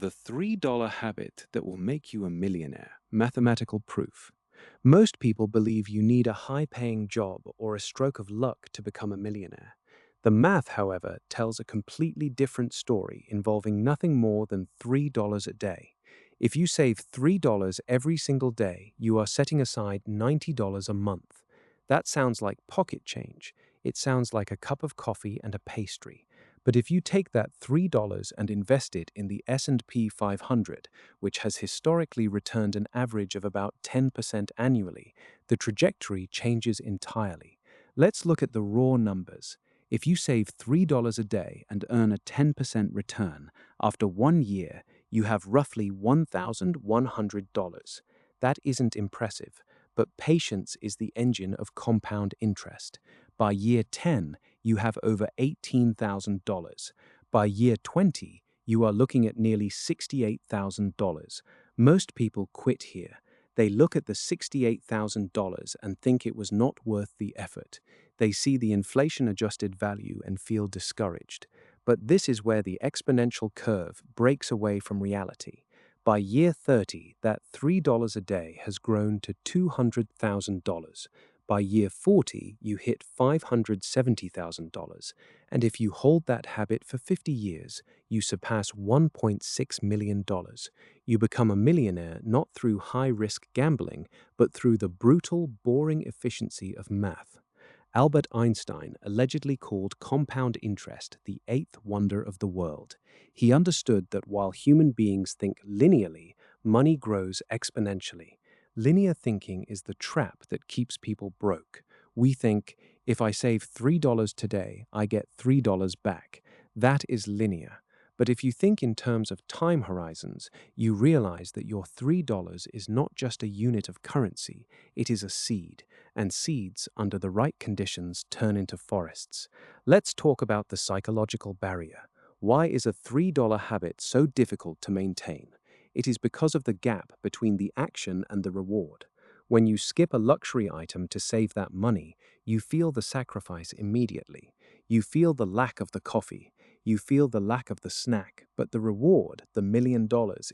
The $3 habit that will make you a millionaire. Mathematical proof. Most people believe you need a high-paying job or a stroke of luck to become a millionaire. The math, however, tells a completely different story involving nothing more than $3 a day. If you save $3 every single day, you are setting aside $90 a month. That sounds like pocket change. It sounds like a cup of coffee and a pastry. But if you take that $3 and invest it in the S&P 500, which has historically returned an average of about 10% annually, the trajectory changes entirely. Let's look at the raw numbers. If you save $3 a day and earn a 10% return, after 1 year, you have roughly $1,100. That isn't impressive, but patience is the engine of compound interest. By year 10, you have over $18,000. By year 20, you are looking at nearly $68,000. Most people quit here. They look at the $68,000 and think it was not worth the effort. They see the inflation-adjusted value and feel discouraged. But this is where the exponential curve breaks away from reality. By year 30, that $3 a day has grown to $200,000. By year 40, you hit $570,000. And if you hold that habit for 50 years, you surpass $1.6 million. You become a millionaire not through high-risk gambling, but through the brutal, boring efficiency of math. Albert Einstein allegedly called compound interest the eighth wonder of the world. He understood that while human beings think linearly, money grows exponentially. Linear thinking is the trap that keeps people broke. We think, if I save $3 today, I get $3 back. That is linear. But if you think in terms of time horizons, you realize that your $3 is not just a unit of currency, it is a seed, and seeds, under the right conditions, turn into forests. Let's talk about the psychological barrier. Why is a $3 habit so difficult to maintain? It is because of the gap between the action and the reward. When you skip a luxury item to save that money, you feel the sacrifice immediately. You feel the lack of the coffee. You feel the lack of the snack, but the reward, the $1 million,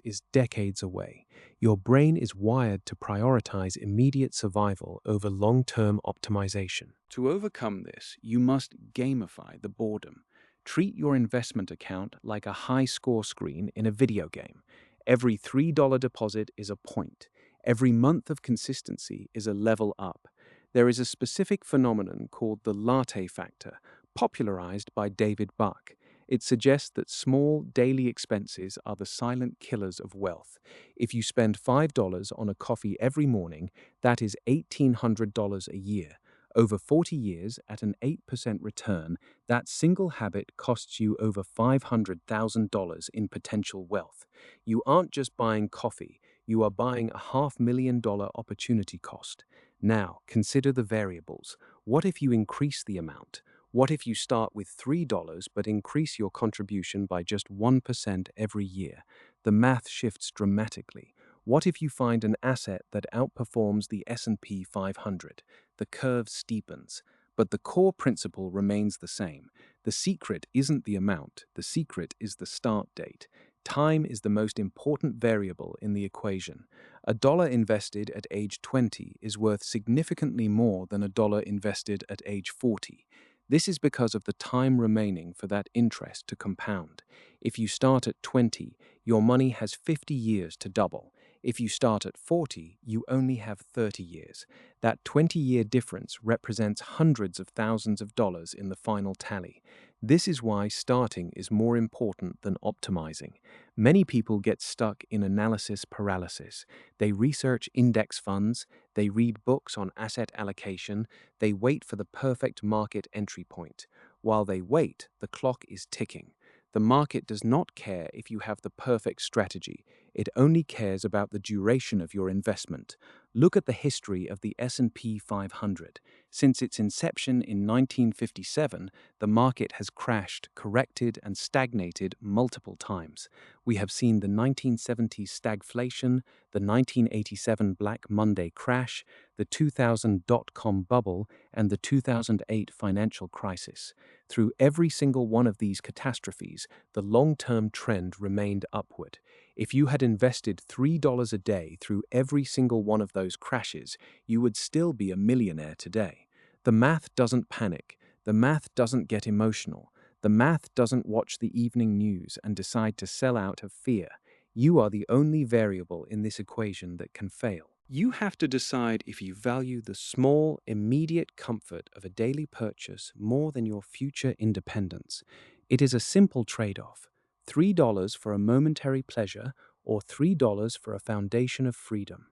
is decades away. Your brain is wired to prioritize immediate survival over long-term optimization. To overcome this, you must gamify the boredom. Treat your investment account like a high-score screen in a video game. Every $3 deposit is a point. Every month of consistency is a level up. There is a specific phenomenon called the latte factor, popularized by David Buck. It suggests that small daily expenses are the silent killers of wealth. If you spend $5 on a coffee every morning, that is $1,800 a year. Over 40 years, at an 8% return, that single habit costs you over $500,000 in potential wealth. You aren't just buying coffee, you are buying a $500,000 opportunity cost. Now, consider the variables. What if you increase the amount? What if you start with $3 but increase your contribution by just 1% every year? The math shifts dramatically. What if you find an asset that outperforms the S&P 500? The curve steepens, but the core principle remains the same. The secret isn't the amount, the secret is the start date. Time is the most important variable in the equation. A dollar invested at age 20 is worth significantly more than a dollar invested at age 40. This is because of the time remaining for that interest to compound. If you start at 20, your money has 50 years to double. If you start at 40, you only have 30 years. That 20-year difference represents hundreds of thousands of dollars in the final tally. This is why starting is more important than optimizing. Many people get stuck in analysis paralysis. They research index funds, they read books on asset allocation, they wait for the perfect market entry point. While they wait, the clock is ticking. The market does not care if you have the perfect strategy. It only cares about the duration of your investment. Look at the history of the S&P 500. Since its inception in 1957, the market has crashed, corrected, and stagnated multiple times. We have seen the 1970s stagflation, the 1987 Black Monday crash, the 2000 dot-com bubble, and the 2008 financial crisis. Through every single one of these catastrophes, the long-term trend remained upward. If you had invested $3 a day through every single one of those crashes, you would still be a millionaire today. The math doesn't panic. The math doesn't get emotional. The math doesn't watch the evening news and decide to sell out of fear. You are the only variable in this equation that can fail. You have to decide if you value the small, immediate comfort of a daily purchase more than your future independence. It is a simple trade-off. $3 for a momentary pleasure or $3 for a foundation of freedom.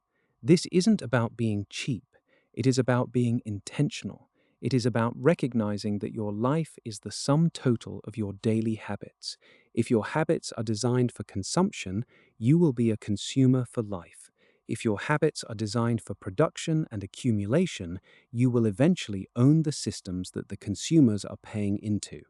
This isn't about being cheap. It is about being intentional. It is about recognizing that your life is the sum total of your daily habits. If your habits are designed for consumption, you will be a consumer for life. If your habits are designed for production and accumulation, you will eventually own the systems that the consumers are paying into.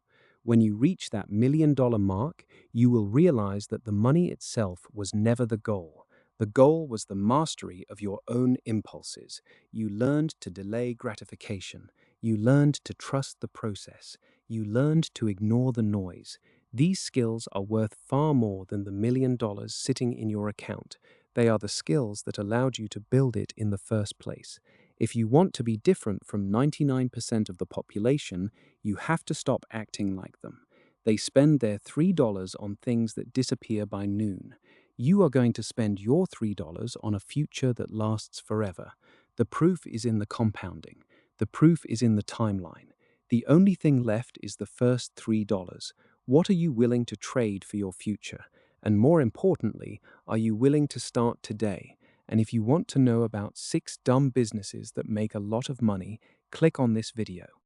When you reach that $1 million mark, you will realize that the money itself was never the goal. The goal was the mastery of your own impulses. You learned to delay gratification. You learned to trust the process. You learned to ignore the noise. These skills are worth far more than the $1 million sitting in your account. They are the skills that allowed you to build it in the first place. If you want to be different from 99% of the population, you have to stop acting like them. They spend their $3 on things that disappear by noon. You are going to spend your $3 on a future that lasts forever. The proof is in the compounding. The proof is in the timeline. The only thing left is the first $3. What are you willing to trade for your future? And more importantly, are you willing to start today? And if you want to know about 6 dumb businesses that make a lot of money, click on this video.